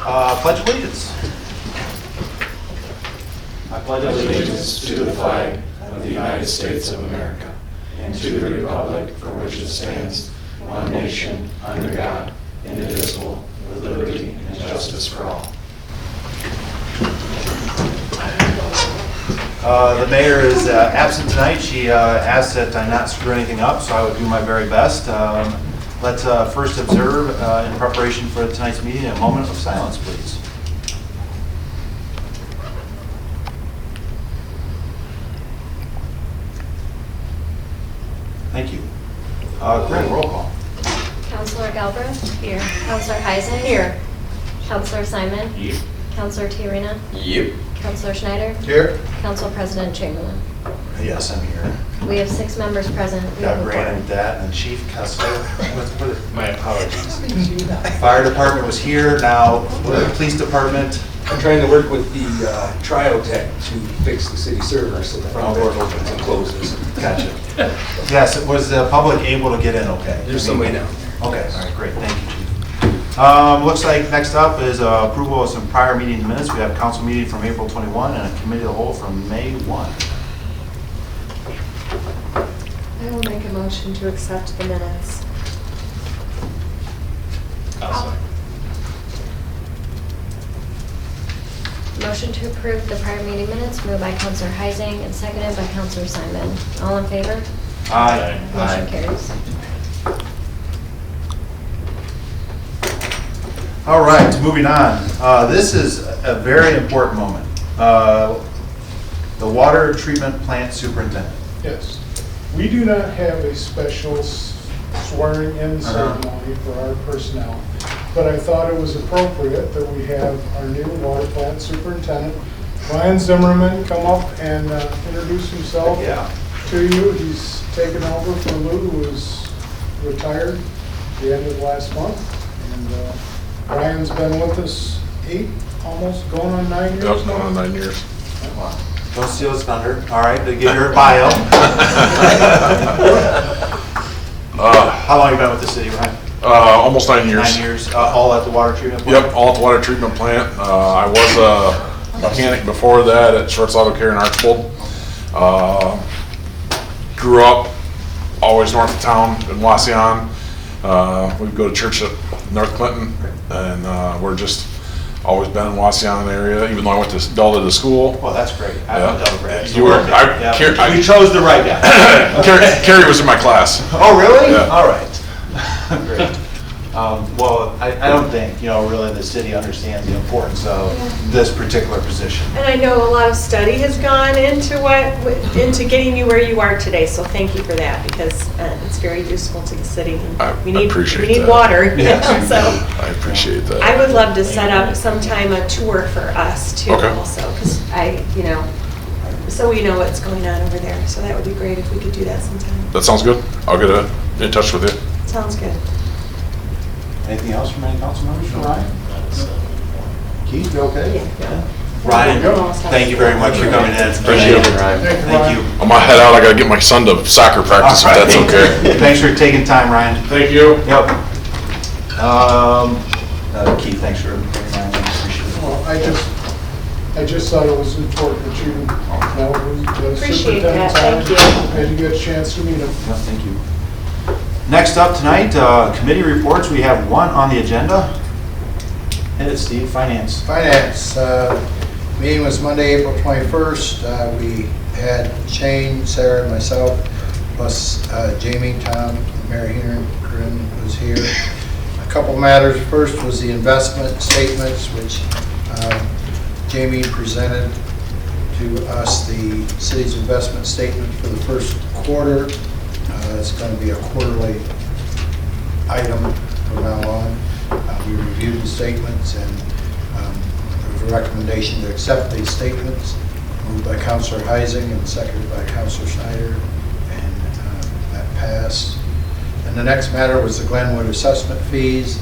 Pledge allegiance. I pledge Allegiance to the flag of the United States of America and to the republic for which it stands, one nation, under God, indivisible, with liberty and justice for all. The mayor is absent tonight. She asked that I not screw anything up, so I would do my very best. Let's first observe, in preparation for tonight's meeting, a moment of silence, please. Thank you. Greg, roll call. Councilor Galbraith? Here. Councilor Heisen? Here. Councilor Simon? Yep. Councilor Tiarena? Yep. Councilor Schneider? Here. Council President Chamberlain? Yes, I'm here. We have 6 members present. We have Got a Brandon, quorum. that, and Chief Custer. My apologies. Fire department was here. Now, the police department. I'm trying to work with the Triotech to fix the city server so the front door opens and closes. Gotcha. Yes, was the public able to get in okay? There's somebody down there. Okay, all right, great, thank you, Chief. Looks like next up is approval of some prior meeting minutes. We have a council meeting from April 21 and a committee of the whole from May 1. I will make a motion to accept the minutes. Motion to approve the prior meeting minutes moved by Councilor Heising and seconded by Councilor Simon. All in favor? Aye. Motion carries. All right, moving on. This is a very important moment. The water treatment plant superintendent. Yes. We do not have a special swearing-in ceremony for our personnel, but I thought it was appropriate that we have our new water plant superintendent, Ryan Zimmerman, come up and introduce himself Yeah. to you. He's taken over for Lou, who was retired at the end of last month. And Ryan's been with us almost going on 9 years. Yep, going on 9 years. Wow. Don't steal his thunder. All right, to give your bio. How long have you been with the city, Ryan? Almost 9 years. 9 years, all at the water treatment plant? Yep, all at the water treatment plant. I was a mechanic before that at Schwartz Auto Care in Archbold. Grew up always north of town in Wauseon. We go to church at North Clinton, and we're just always been in Wauseon area, even though I went to Delta to school. Well, that's great. I Yeah. love Delta Grad. You were- We chose the right guy. Carrie was in my class. Oh, really? Yeah. All right. Great. Well, I don't think, really the city understands the importance of this particular position. And I know a lot of study has gone into getting you where you are today, so thank you for that, because it's very useful to the city. I We need appreciate that. water, you Yeah. know, so. I appreciate that. I would love to set up sometime a tour for us too, Okay. also, because so we know what's going on over there. So that would be great if we could do that sometime. That sounds good. I'll get in touch with you. Sounds good. Anything else from any council members for Ryan? Keith, you okay? Yeah. Ryan, thank you very much for coming in. Appreciate it, Ryan. Thank you, Thank Ryan. you. I'm gonna head out. I gotta get my son to soccer practice, if that's okay. Thanks for taking time, Ryan. Thank you. Yep. Keith, thanks for coming in. I appreciate it. Well, I just thought it was important that you know the Appreciate that. superintendent's Thank on, you. and you get a chance to meet him. Yeah, thank you. Next up tonight, committee reports. We have one on the agenda. And it's Steve, Finance. Finance, meeting was Monday, April 21st. We had Shane, Sarah, and myself, plus Jamie, Tom, Mary Heenan was here. A couple matters. First was the investment statements, which Jamie presented to us the city's investment statement for the first quarter. It's going to be a quarterly item from now on. We reviewed the statements, and there was a recommendation to accept these statements, moved by Councilor Heising and seconded by Councilor Schneider, and that passed. And the next matter was the Glenwood assessment fees.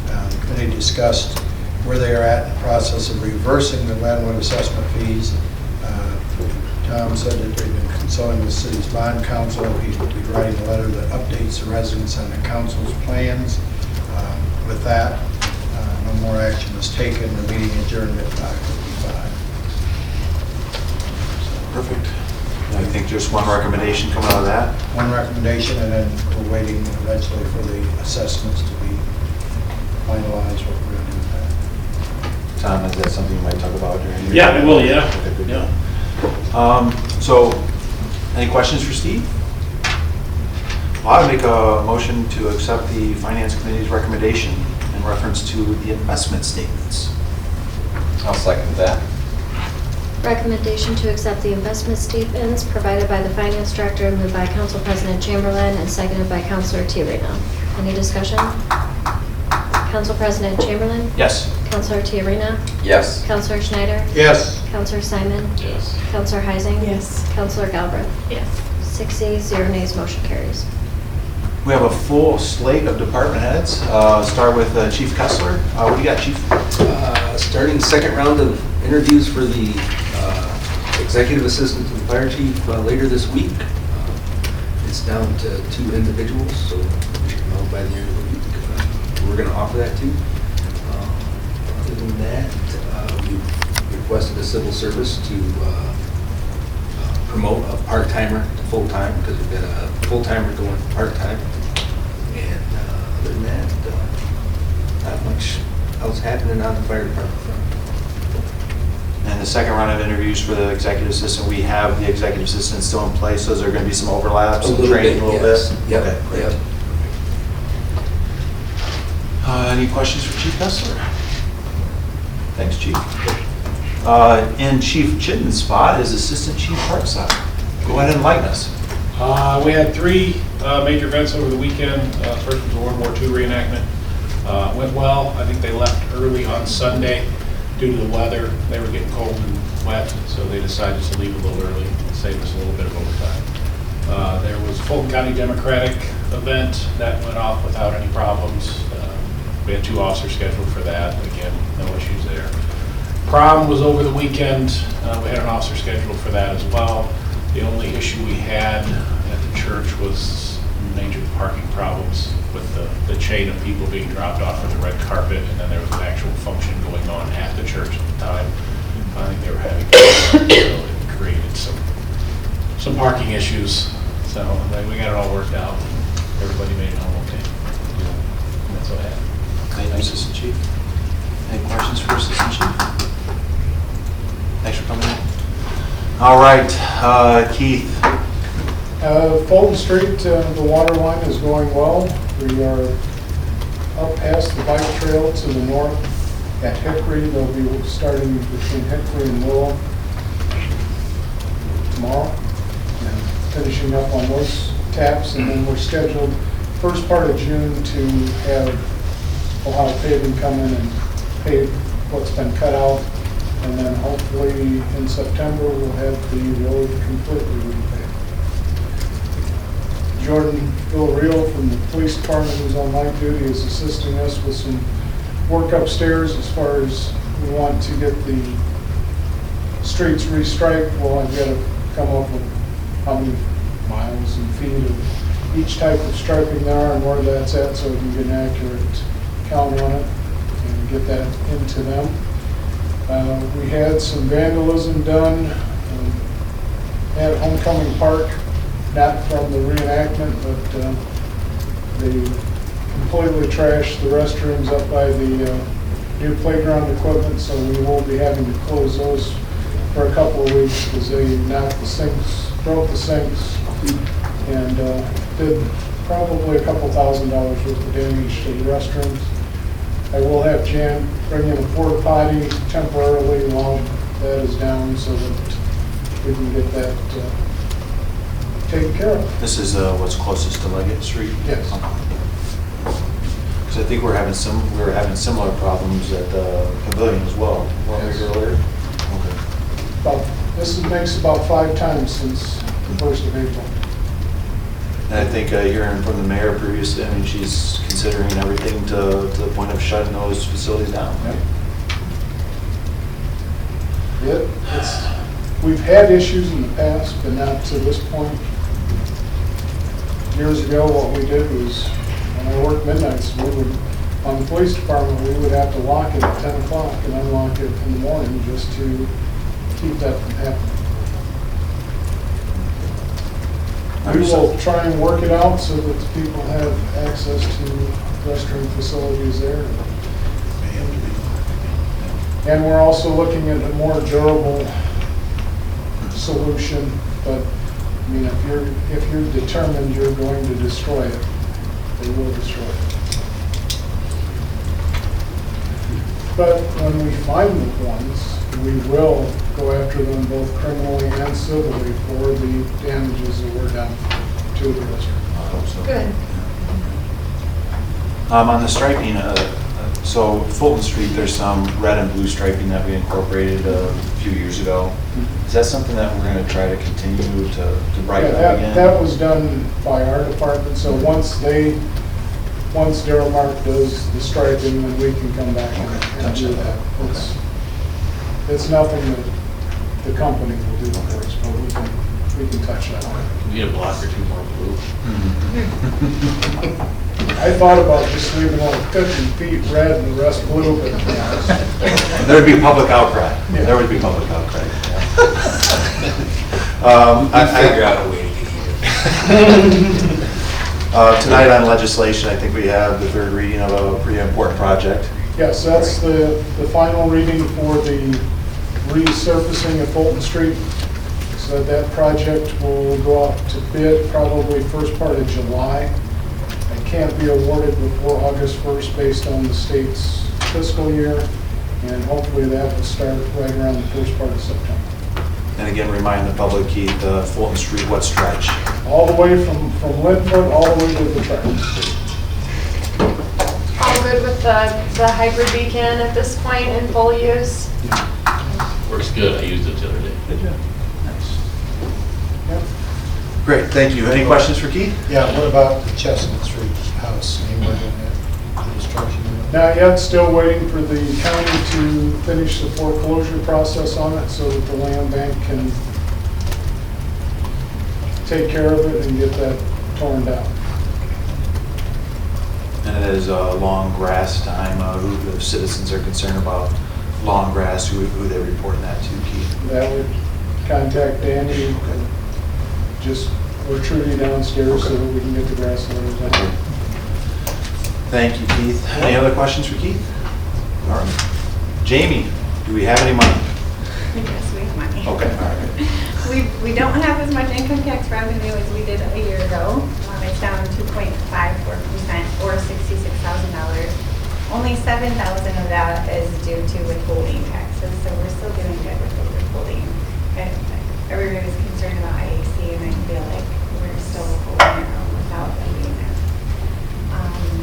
The committee discussed where they are at in the process of reversing the Glenwood assessment fees. Tom said that they've been consulting the city's bond counsel. He'll be writing a letter that updates the residents on the council's plans. With that, no more action was taken. The meeting adjourned at 5:55. Perfect. I think just one recommendation coming out of that. One recommendation, and then we're waiting eventually for the assessments to be finalized, what we're going to do with that. Tom, is that something you might talk about during your? Yeah, I will, yeah. Okay, good. Yeah. So, any questions for Steve? Well, I would make a motion to accept the Finance Committee's recommendation in reference to the investment statements. I'll second that. Recommendation to accept the investment statements provided by the Finance Director, moved by Council President Chamberlain and seconded by Councilor Tiarena. Any discussion? Council President Chamberlain? Yes. Councilor Tiarena? Yes. Councilor Schneider? Yes. Councilor Simon? Yes. Councilor Heising? Yes. Councilor Galbraith? Yes. 6 yeas, 0 nays, motion carries. We have a full slate of department heads. Start with Chief Kessler. What do you got, Chief? Starting the second round of interviews for the executive assistant to the fire chief later this week. It's down to 2 individuals, so we should know by the end of the week. We're going to offer that too. Other than that, we requested a civil service to promote a part-timer to full-time, because we've got a full-timer going part-time. And other than that, not much else happening on the fire department front. And the second round of interviews for the executive assistant, we have the executive assistant still in place, so is there going to be some overlaps, some training a little bit? Yep. Okay, great. Yep. Any questions for Chief Kessler? Thanks, Chief. In Chief Chitten's spot is Assistant Chief Parkside. Go ahead and enlighten us. We had 3 major events over the weekend. First was a World War II reenactment. Went well. I think they left early on Sunday due to the weather. They were getting cold and wet, so they decided to leave a little early and save us a little bit of overtime. There was a Fulton County Democratic event that went off without any problems. We had 2 officers scheduled for that. Again, no issues there. Prom was over the weekend. We had an officer scheduled for that as well. The only issue we had at the church was major parking problems with the chain of people being dropped off with the red carpet, and then there was an actual function going on at the church at the time. I think they were having, so it created some parking issues. So we got it all worked out. Everybody made it home okay. And that's what I had. Thank you, Assistant Chief. Any questions for Assistant Chief? Thanks for coming in. All right, Keith. Fulton Street, the water line is going well. We are up past the bike trail to the north at Hickory. They'll be starting between Hickory and Willow tomorrow and finishing up on those taps. And then we're scheduled first part of June to have Ohio Paving come in and pave what's been cut out. And then hopefully in September, we'll have the road completely repaved. Jordan Villarreal from the police department, who's on night duty, is assisting us with some work upstairs as far as we want to get the streets restriped. Well, I've got to come up with how many miles and feet of each type of striping there are and where that's at, so we can get an accurate count on it and get that into them. We had some vandalism done at Homecoming Park, not from the reenactment, but they completely trashed the restrooms up by the new playground equipment, so we won't be having to close those for a couple of weeks because they knocked the sinks, broke the sinks, and did probably a couple $1,000 worth of damage to the restrooms. I will have Jan bring in a porta potty temporarily while that is down so that we can get that taken care of. This is what's closest to Leggett Street? Yes. Because I think we were having similar problems at the pavilion as well, weren't we, Yes. earlier? Okay. This makes about 5 times since the 1st of April. And I think hearing from the mayor previously, I mean, she's considering everything to the point of shutting those facilities down, right? We've had issues in the past, but not to this point. Years ago, what we did was, when I worked midnights, we would on the police department, we would have to lock it at 10 o'clock and unlock it in the morning just to keep that from happening. We will try and work it out so that the people have access to restroom facilities there. And we're also looking at a more durable solution, but I mean, if you're determined you're going to destroy it, they will destroy it. But when we find the ones, we will go after them both criminally and civilly for the damages that were done to the restaurant. Good. On the striping, so Fulton Street, there's some red and blue striping that we incorporated a few years ago. Is that something that we're going to try to continue to brighten up again? That was done by our department, so once Darryl Mark does the striping, then we can come back and do that. It's nothing that the company will do for us, but we can touch that on. Need a block or two more blue. I thought about just leaving all 50 feet red and the rest blue, but There would be public outcry. Yeah. There would be public outcry. Figure out a way to get it. Tonight on legislation, I think we have the third reading of a pretty important project. yes, that's the final reading for the resurfacing of Fulton Street. So that project will go out to bid probably first part of July. It can't be awarded before August 1st based on the state's fiscal year, and hopefully that will start right around the first part of September. And again, remind the public, Keith, Fulton Street, what stretch? All the way from Linfoot all the way to the track. All good with the hybrid beacon at this point in full use? Works good, I used it the other day. Did you? Nice. Great, thank you. Any questions for Keith? Yeah, what about the Chestnut Street house? Any word on that, the destruction of it? Not yet, still waiting for the county to finish the foreclosure process on it so that the land bank can take care of it and get that torn down. And it is long grass time. Who the citizens are concerned about long grass, who they reporting that to, Keith? That would contact Danny and just, or Trudy downstairs so that we can get the grass layers out. Thank you, Keith. Any other questions for Keith? All right. Jamie, do we have any money? Yes, we have money. Okay, all right. We don't have as much income tax revenue as we did a year ago. It's down 2.54% or $66,000. Only $7,000 of that is due to withholding taxes, so we're still doing good with the withholding. Everybody's concerned about IAC, and I feel like we're still holding our own without them being there.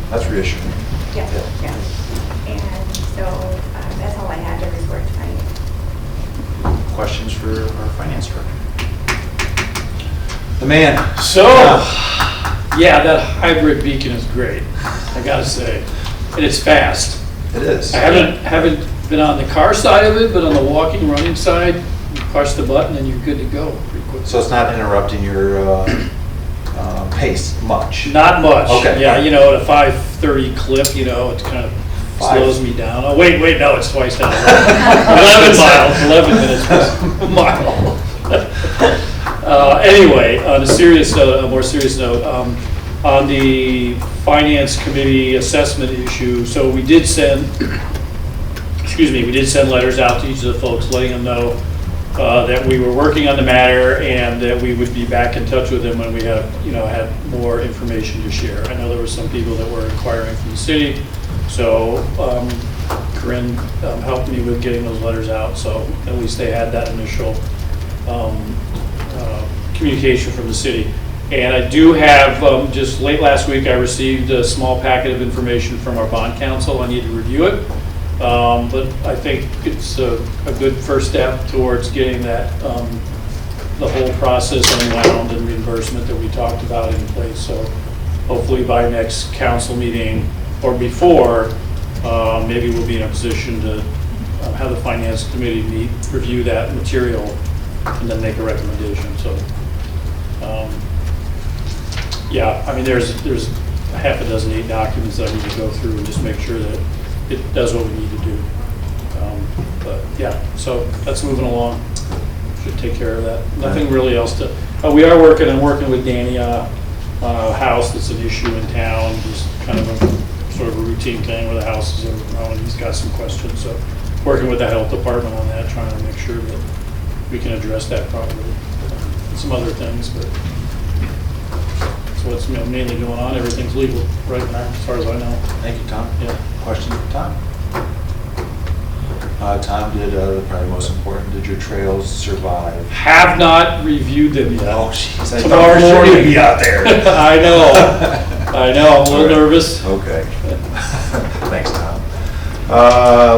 That's reassuring. Yeah. And so that's all I had to report tonight. Questions for our finance director? The man. So, yeah, that hybrid beacon is great, I gotta say. And it's fast. It is. I haven't been on the car side of it, but on the walking, running side, you push the button and you're good to go pretty quick. So it's not interrupting your pace much? Not much. Okay. Yeah, you know, at a 5:30 clip, you know, it kind of slows me down. Oh, wait, no, it's twice down. 11 miles, 11 minutes per mile. Anyway, on a more serious note, on the finance committee assessment issue, so we did send letters out to each of the folks, letting them know that we were working on the matter and that we would be back in touch with them when we had more information to share. I know there were some people that were inquiring from the city, so Corinne helped me with getting those letters out, so at least they had that initial communication from the city. And I do have, just late last week, I received a small packet of information from our bond counsel. I need to review it. But I think it's a good first step towards getting that, the whole process unwound and reimbursement that we talked about in place. So hopefully by next council meeting or before, maybe we'll be in a position to have the finance committee meet, review that material, and then make a recommendation. So, yeah, I mean, there's half a dozen, 8 documents that I need to go through and just make sure that it does what we need to do. But yeah, so that's moving along. Should take care of that. Nothing really else to, we are working with Danny on a house that's an issue in town, just kind of a sort of a routine thing where the house is overgrown and he's got some questions. So working with the health department on that, trying to make sure that we can address that properly. Some other things, but that's what's mainly going on. Everything's legal right now, as far as I know. Thank you, Tom. Yeah. Questions for Tom? Tom, did, probably most important, did your trails survive? Have not reviewed them yet. Oh, jeez. I Tomorrow thought for sure morning. you'd be out there. I know. I know. I'm a little nervous. Okay. Thanks, Tom.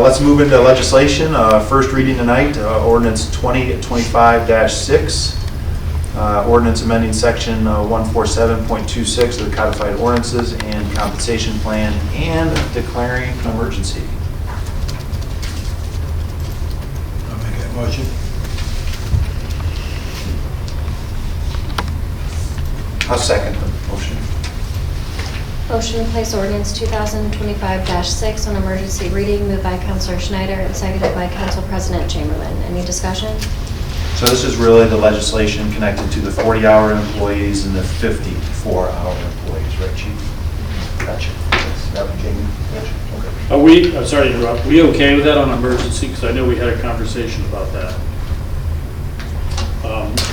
Let's move into legislation. First reading tonight, ordinance 2025-6. Ordinance amending section 147.26 of the codified ordinances and compensation plan and declaring an emergency. I'll make that motion. I'll second the motion. Motion to place ordinance 2025-6 on emergency reading, moved by Counselor Schneider and seconded by Council President Chamberlain. Any discussion? So this is really the legislation connected to the 40-hour employees and the 54-hour employees, right, Chief? Gotcha. Is that what Jamie? Gotcha. Okay. I'm sorry to interrupt. We okay with that on emergency? Because I know we had a conversation about that.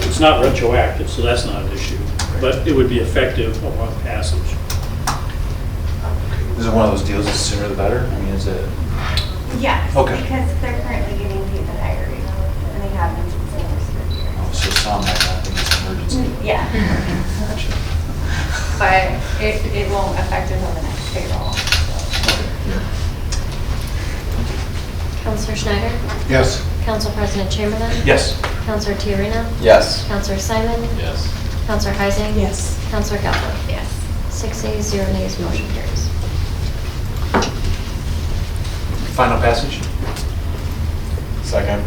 It's not retroactive, so that's not an issue. But it would be effective upon passage. This is one of those deals, the sooner the better? I mean, is it? Yes, Okay. because they're currently getting paid the higher rate, and they have been since the first of the year. Oh, so some might not think it's an emergency. Yeah, Gotcha. but it won't affect until the next payroll. Counselor Schneider? Yes. Council President Chamberlain? Yes. Counselor Tiarena? Yes. Counselor Simon? Yes. Counselor Heising? Yes. Counselor Gallo? Yes. 6 ayes, 0 nays, motion carries. Final passage? Second.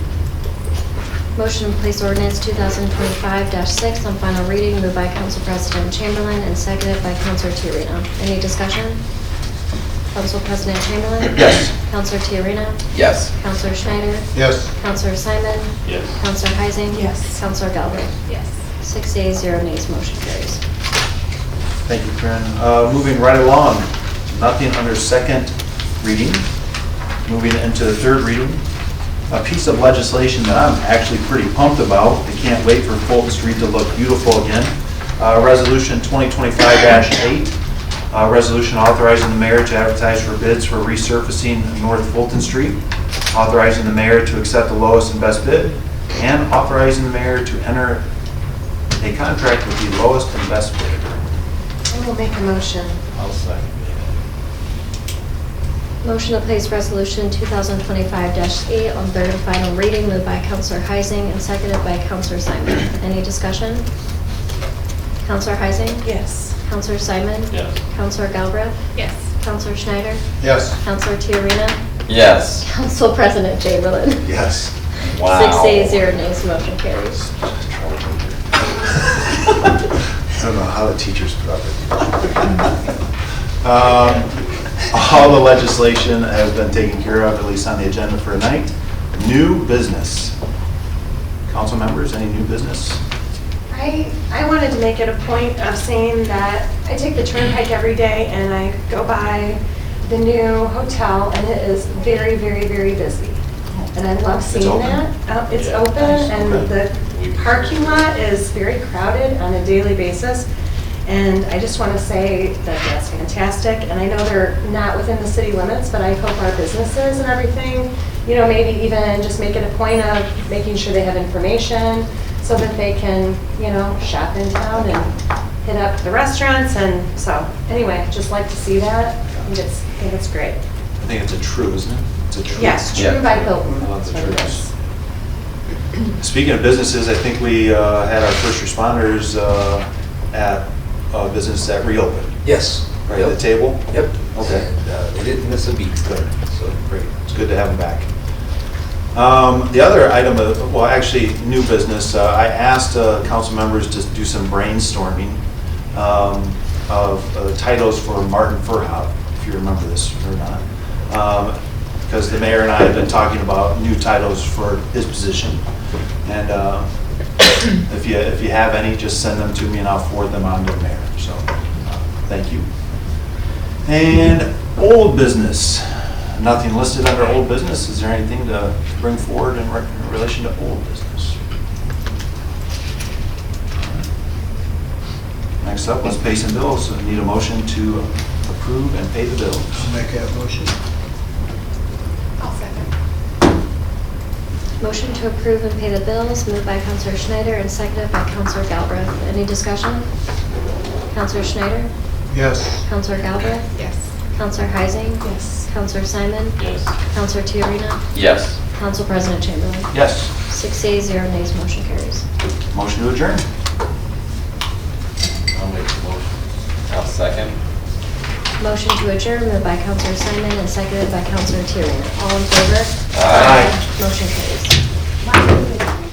Motion to place ordinance 2025-6 on final reading, moved by Council President Chamberlain and seconded by Counselor Tiarena. Any discussion? Council President Chamberlain? Yes. Counselor Tiarena? Yes. Counselor Schneider? Yes. Counselor Simon? Yes. Counselor Heising? Yes. Counselor Galbraith? Yes. 6 ayes, 0 nays, motion carries. Thank you, Karen. Moving right along, nothing under second reading. Moving into the third reading, a piece of legislation that I'm actually pretty pumped about. I can't wait for Fulton Street to look beautiful again. Resolution 2025-8, resolution authorizing the mayor to advertise for bids for resurfacing North Fulton Street, authorizing the mayor to accept the lowest and best bid, and authorizing the mayor to enter a contract with the lowest and best bidder. I will make a motion. I'll second. Motion to place resolution 2025-8 on third and final reading, moved by Counselor Heising and seconded by Counselor Simon. Any discussion? Counselor Heising? Yes. Counselor Simon? Yes. Counselor Galbraith? Yes. Counselor Schneider? Yes. Counselor Tiarena? Yes. Council President Chamberlain? Yes. Wow. 6 ayes, 0 nays, motion carries. I don't know how the teachers put up with you. All the legislation has been taken care of, at least on the agenda for tonight. New business. Council members, any new business? I wanted to make it a point of saying that I take the turnpike every day and I go by the new hotel and it is very, very, very busy. And I love seeing open? that. It's Yeah. open and Okay. the parking lot is very crowded on a daily basis. And I just want to say that that's fantastic. And I know they're not within the city limits, but I hope our businesses and everything, you know, maybe even just make it a point of making sure they have information so that they can, you know, shop in town and hit up the restaurants. And so, anyway, just like to see that. I think it's great. I think it's a true, isn't it? It's a true. Yes, Yeah. True by Hilton. I love the That's what it Trues. is. Speaking of businesses, I think we had our first responders at a business that reopened, Yes. right at the table? Yep. Okay. And, they didn't miss a beat. Good, so great. It's good to have them back. The other item, well, actually, new business, I asked council members to do some brainstorming. of titles for Martin Furhout, if you remember this or not. Because the mayor and I have been talking about new titles for his position. And if you have any, just send them to me and I'll forward them on to the mayor. So, thank you. And old business. Nothing listed under old business. Is there anything to bring forward in relation to old business? Next up, let's pay some bills. I need a motion to approve and pay the bills. I'll make that motion. I'll second. Motion to approve and pay the bills, moved by Counselor Schneider and seconded by Counselor Galbraith. Any discussion? Counselor Schneider? Yes. Counselor Galbraith? Yes. Counselor Heising? Yes. Counselor Simon? Yes. Counselor Tiarena? Yes. Council President Chamberlain? Yes. 6 yeas, 0 nays, motion carries. Motion to adjourn. I'll make the motion. I'll second. Motion to adjourn, moved by Counselor Simon and seconded by Counselor Tiarena. All in favor? Aye. Motion carries. Why?